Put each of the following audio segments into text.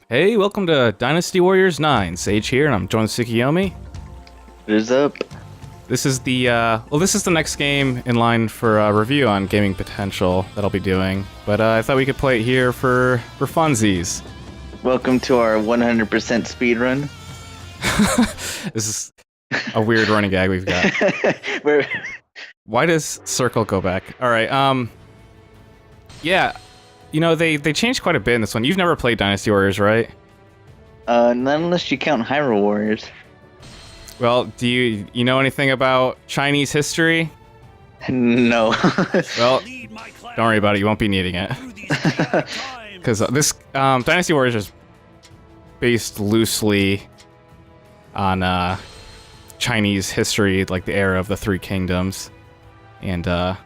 Hey, welcome to Dynasty Warriors 9. Sage here, and I'm joined with Tsukiyomi. What is up? This is the, this is the next game in line for a review on Gaming Potential that I'll be doing. But I thought we could play it here for funsies. Welcome to our 100% speedrun. This is a weird running gag we've got. Why does circle go back? Alright, yeah. You know, they changed quite a bit in this one. You've never played Dynasty Warriors, right? Not unless you count Hyrule Warriors. Well, do you know anything about Chinese history? No. Well, don't worry about it. You won't be needing it. Because this Dynasty Warriors is based loosely on Chinese history, like the era of the Three Kingdoms. And I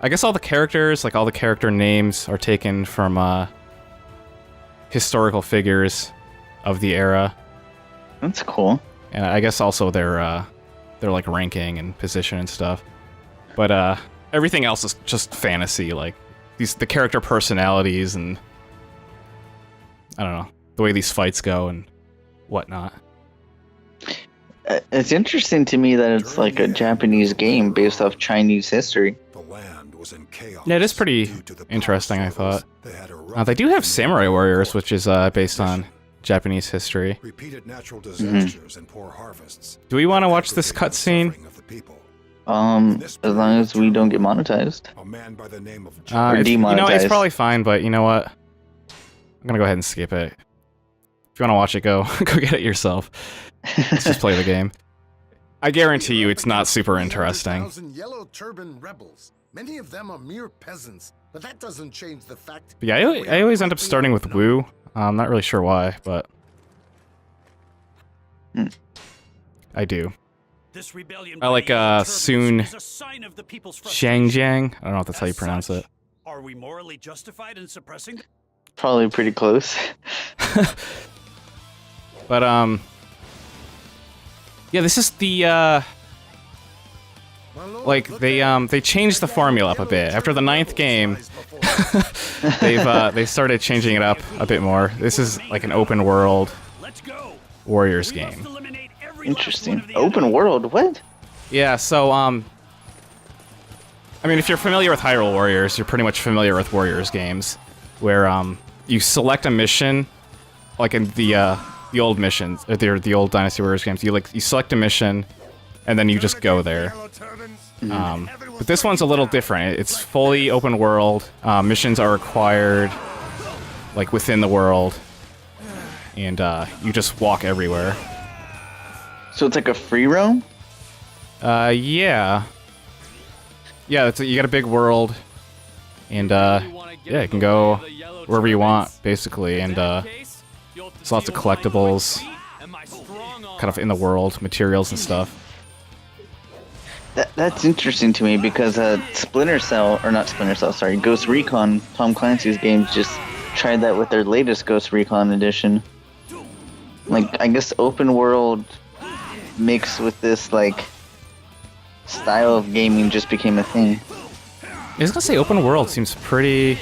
guess all the characters, like all the character names, are taken from historical figures of the era. That's cool. And I guess also their like ranking and position and stuff. But everything else is just fantasy, like the character personalities and I don't know, the way these fights go and whatnot. It's interesting to me that it's like a Japanese game based off Chinese history. Yeah, it is pretty interesting, I thought. They do have Samurai Warriors, which is based on Japanese history. Do we want to watch this cutscene? As long as we don't get monetized. Or demonetized. You know, it's probably fine, but you know what? I'm gonna go ahead and skip it. If you want to watch it, go get it yourself. Let's just play the game. I guarantee you it's not super interesting. Yellow turban rebels. Many of them are mere peasants, but that doesn't change the fact. But yeah, I always end up starting with Wu. I'm not really sure why, but I do. I like Sun Xiangjiang. I don't know if that's how you pronounce it. Are we morally justified in suppressing? Probably pretty close. But yeah, this is the like they changed the formula up a bit after the 9th game. They started changing it up a bit more. This is like an open world Warriors game. Interesting. Open world? What? Yeah. So I mean, if you're familiar with Hyrule Warriors, you're pretty much familiar with Warriors games, where you select a mission, like in the old missions, or the old Dynasty Warriors games. You select a mission, and then you just go there. But this one's a little different. It's fully open world. Missions are required, like within the world, and you just walk everywhere. So it's like a free roam? Yeah. Yeah, you got a big world, and yeah, you can go wherever you want, basically, and there's lots of collectibles, kind of in the world, materials and stuff. That's interesting to me because Splinter Cell, or not Splinter Cell, sorry, Ghost Recon, Tom Clancy's games just tried that with their latest Ghost Recon edition. Like, I guess open world mixed with this, like, style of gaming just became a thing. I was gonna say open world seems pretty,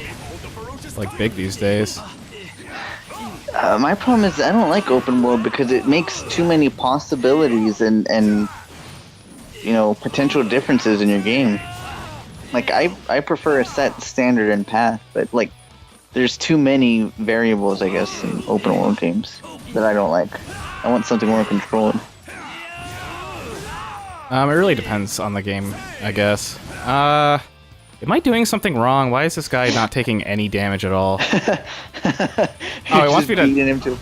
like, big these days. My problem is I don't like open world because it makes too many possibilities and you know, potential differences in your game. Like, I prefer a set standard and path, but like there's too many variables, I guess, in open world games that I don't like. I want something more controlled. It really depends on the game, I guess. Am I doing something wrong? Why is this guy not taking any damage at all? Oh, he wants me to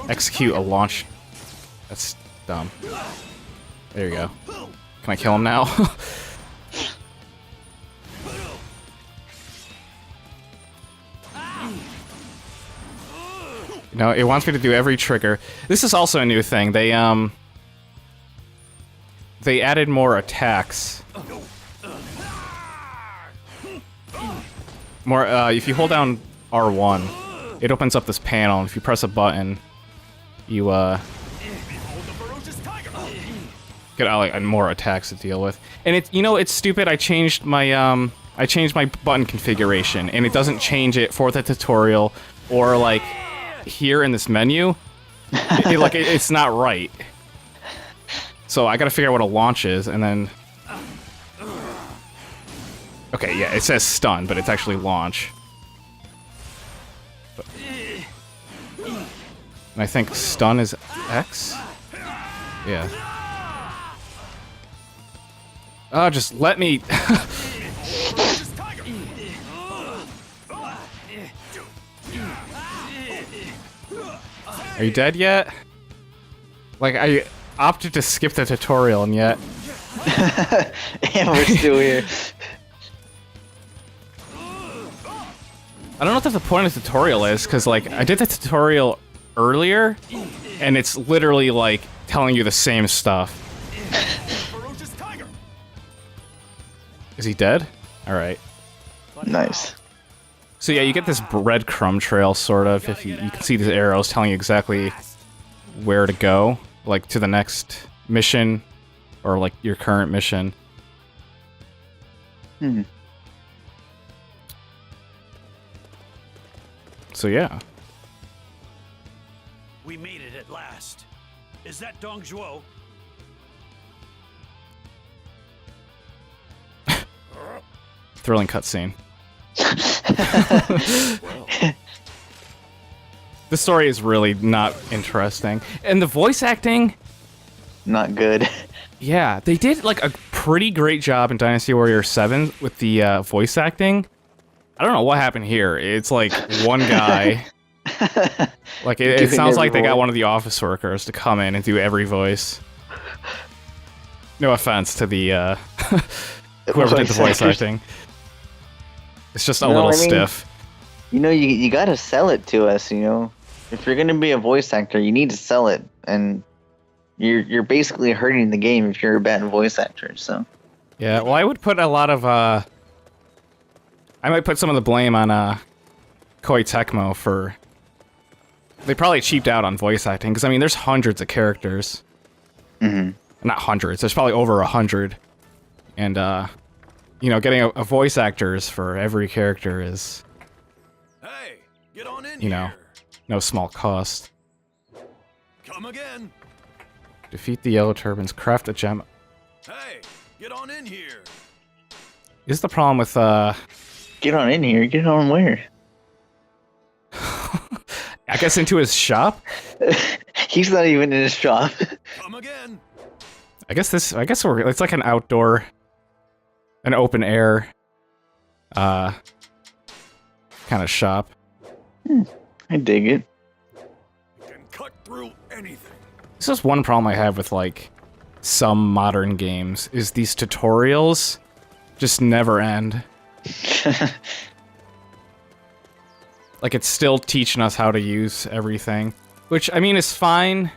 execute a launch. That's dumb. There you go. Can I kill him now? No, it wants me to do every trigger. This is also a new thing. They added more attacks. More, if you hold down R1, it opens up this panel, and if you press a button, you, get like more attacks to deal with. And it's, you know, it's stupid. I changed my button configuration, and it doesn't change it for the tutorial or like here in this menu, it's not right. So I gotta figure out what a launch is, and then... Okay, yeah, it says stun, but it's actually launch. And I think stun is X? Yeah. Oh, just let me... Are you dead yet? Like, I opted to skip the tutorial, and yet... Yeah, we're still here. I don't know what the point of the tutorial is, because, like, I did the tutorial earlier, and it's literally, like, telling you the same stuff. Is he dead? Alright. Nice. So yeah, you get this breadcrumb trail, sort of, if you can see these arrows telling you exactly where to go, like, to the next mission, or, like, your current mission. So yeah. We made it at last. Is that Dong Zhuo? Thrilling cutscene. The story is really not interesting. And the voice acting... Not good. Yeah, they did, like, a pretty great job in Dynasty Warriors 7 with the voice acting. I don't know what happened here. It's, like, one guy... Like, it sounds like they got one of the office workers to come in and do every voice. No offense to the, whoever did the voice acting. It's just a little stiff. You know, you gotta sell it to us, you know? If you're gonna be a voice actor, you need to sell it, and you're basically hurting the game if you're a bad voice actor, so... Yeah, well, I would put a lot of, I might put some of the blame on, Koei Tecmo for... They probably cheaped out on voice acting, because, I mean, there's hundreds of characters. Not hundreds, there's probably over 100. And, you know, getting a voice actors for every character is... Hey, get on in you know, here. no small cost. Come again. Defeat the Yellow Turbans, craft a gem. Hey, get on in here. Is the problem with, Get on in here, get on where? I guess into his shop? He's not even in his shop. Come again. It's like an outdoor, an open air, kind of shop. I dig it. You can cut through anything. This is one problem I have with, like, some modern games, is these tutorials just never end. Like, it's still teaching us how to use everything. Which, I mean, is fine.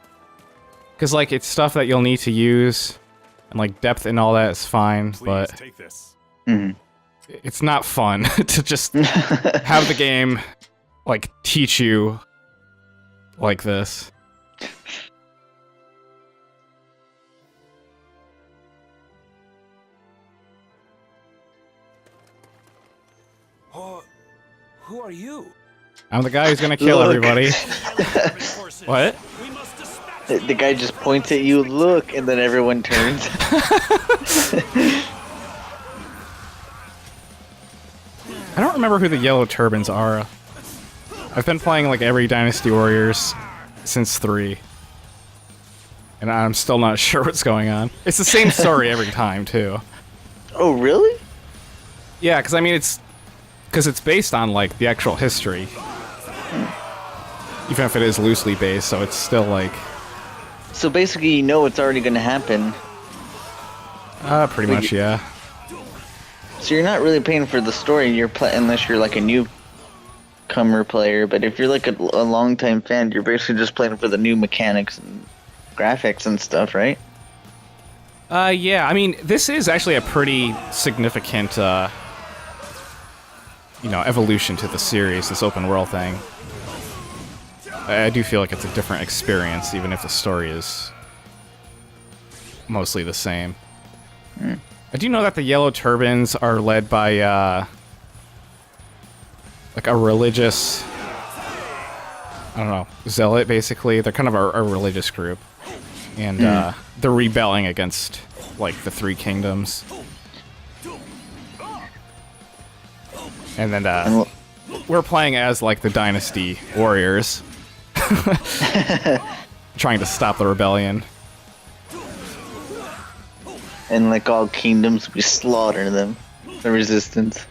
Because, like, it's stuff that you'll need to use. And, like, depth and all that is fine. Please But take this. it's not fun to just have the game, like, teach you like this. Who are you? I'm the guy who's gonna kill Look. everybody. What? We must dispatch The guy just points at you, look, and then everyone turns. I don't remember who the Yellow Turbans are. I've been playing, like, every Dynasty Warriors since 3. And I'm still not sure what's going on. It's the same story every time, too. Oh, really? Yeah, because, I mean, it's based on, like, the actual history. Even if it is loosely based, so it's still, like... So basically, you know it's already gonna happen. Pretty much, yeah. So you're not really paying for the story, unless you're like a newcomer player. But if you're like a long-time fan, you're basically just playing for the new mechanics and graphics and stuff, right? Yeah, I mean, this is actually a pretty significant, you know, evolution to the series, this open world thing. I do feel like it's a different experience, even if the story is mostly the same. I do know that the Yellow Turbans are led by, like, a religious I don't know, zealot, basically. They're kind of a religious group. And they're rebelling against, like, the Three Kingdoms. And then we're playing as, like, the Dynasty warriors. Trying to stop the rebellion. And like all kingdoms, we slaughter them. The resistance.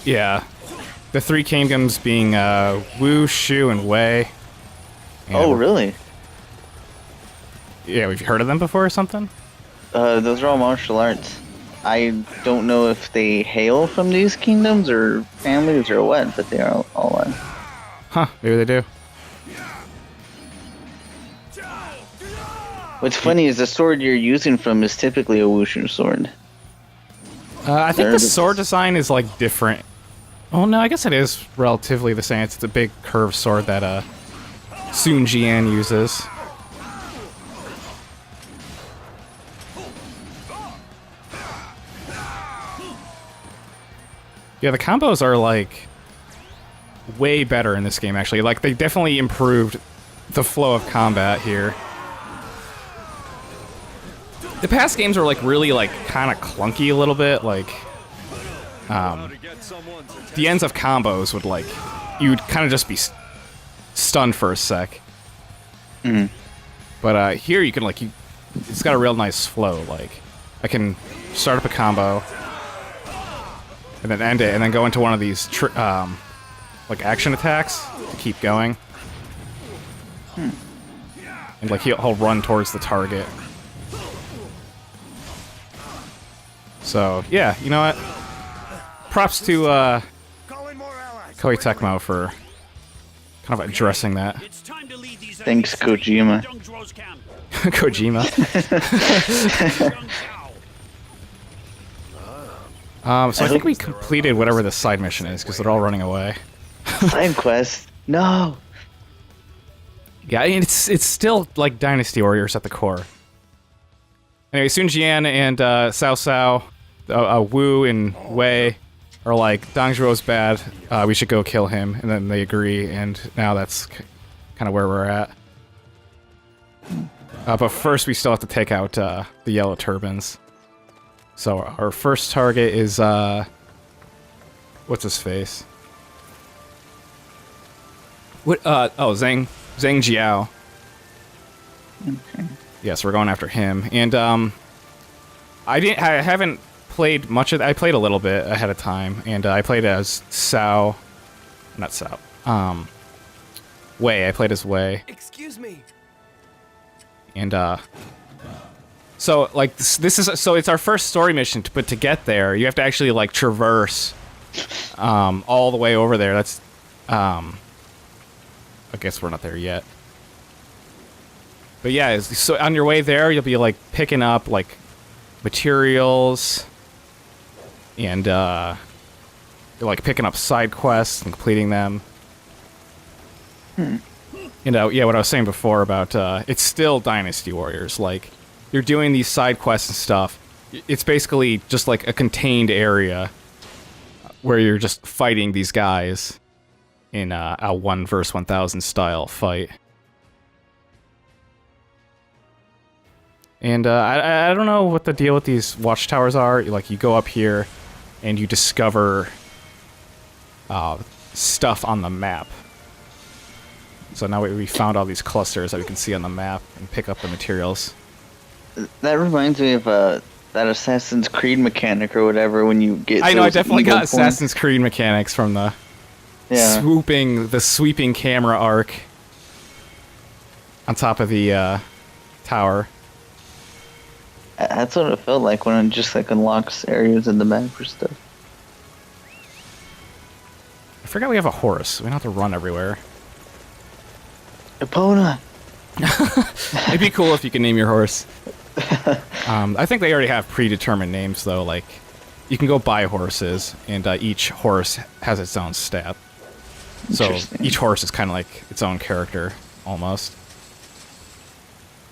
Yeah. The Three Kingdoms being Wu, Shu, and Wei. And Oh, really? Yeah, we've heard of them before or something? Those are all martial arts. I don't know if they hail from these kingdoms or families or what, but they are all one. Huh, maybe they do. What's funny is the sword you're using from is typically a Wushu sword. I think the sword design is, like, different. Oh, no, I guess it is relatively the same. It's a big curved sword that Sun Jian uses. Yeah, the combos are, like, way better in this game, actually. Like, they definitely improved the flow of combat here. The past games were, like, really, like, kind of clunky a little bit. Like, the ends of combos would, like, you'd kind of just be stunned for a sec. Mm-hmm. But here you can, like, it's got a real nice flow. Like, I can start up a combo, and then end it, and then go into one of these, like, action attacks to keep going. And, like, he'll run towards the target. So, yeah, you know what? Props to Koei Tecmo for kind of addressing that. Thanks, Kojima. Kojima. So I think we completed whatever the side mission is, because they're all running away. Side quest? No! Yeah, I mean, it's still, like, Dynasty Warriors at the core. Anyway, Sun Jian and Cao Cao, Wu and Wei are like, Dong Zhuo's bad, we should go kill him, and then they agree, and now that's kind of where we're at. But first we still have to take out the yellow turbans. So our first target is, what's his face? What, Zhang Jiao. Okay. Yeah, so we're going after him, and I haven't played much of. I played a little bit ahead of time, and I played as Wei. I played as Wei. Excuse me. And so like this is so it's our first story mission, but to get there, you have to actually like traverse all the way over there. That's I guess we're not there yet. But yeah, so on your way there, you'll be like picking up like materials, and you're like picking up side quests and completing them. You know, yeah, what I was saying before about it's still Dynasty Warriors. Like, you're doing these side quests and stuff. It's basically just like a contained area where you're just fighting these guys in a 1 versus 1,000 style fight. And I don't know what the deal with these watchtowers are. Like, you go up here and you discover stuff on the map. So now we found all these clusters that we can see on the map and pick up the materials. That reminds me of that Assassin's Creed mechanic or whatever when you get. I know, I definitely got points. Assassin's Creed mechanics from the sweeping camera arc on top of the tower. That's what it felt like when it just like unlocks areas in the map or stuff. I forgot we have a horse. We don't have to run everywhere. Epona! It'd be cool if you could name your horse. I think they already have predetermined names, though. Like, you can go buy horses, and each horse has its own stat. So each horse is kind of like its own character, almost.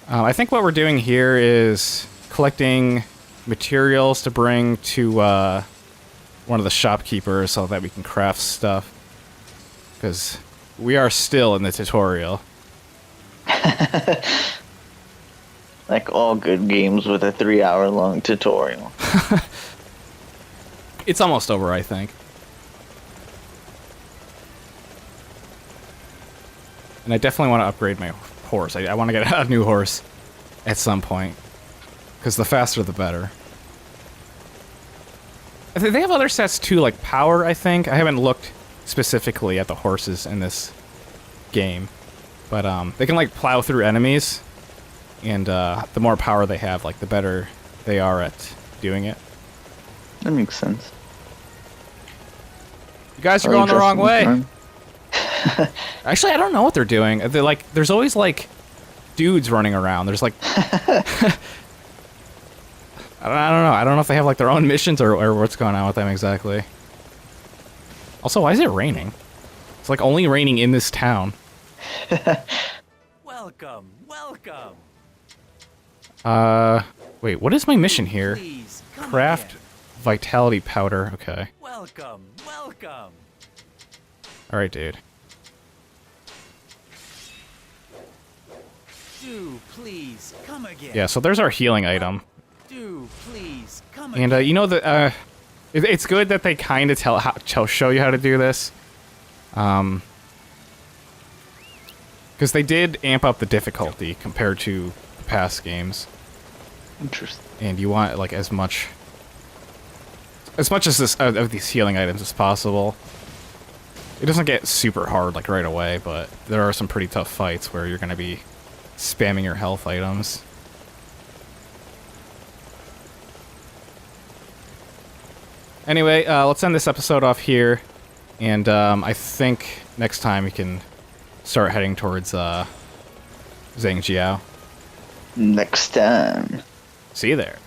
I think what we're doing here is collecting materials to bring to one of the shopkeepers so that we can craft stuff. Because we are still in the tutorial. Like all good games with a 3-hour-long tutorial. It's almost over, I think. And I definitely want to upgrade my horse. I want to get a new horse at some point. Because the faster, the better. They have other stats too, like power, I think. I haven't looked specifically at the horses in this game. But they can like plow through enemies. And the more power they have, like the better they are at doing it. That makes sense. You guys are going the wrong way. Actually, I don't know what they're doing. They're like, there's always like dudes running around. There's like, I don't know. I don't know if they have like their own missions or what's going on with them exactly. Also, why is it raining? It's like only raining in this town. Welcome, welcome. Wait, what is my mission here? Please, come Craft again. vitality powder. Okay. Welcome, welcome. All right, dude. Do please come again. Yeah, so there's our healing item. Do please come And again. you know that it's good that they kind of show you how to do this, because they did amp up the difficulty compared to the past games. Interesting. And you want like as much as this of these healing items as possible. It doesn't get super hard like right away, but there are some pretty tough fights where you're gonna be spamming your health items. Anyway, let's end this episode off here, and I think next time we can start heading towards Zhangjiao. Next time. See you there.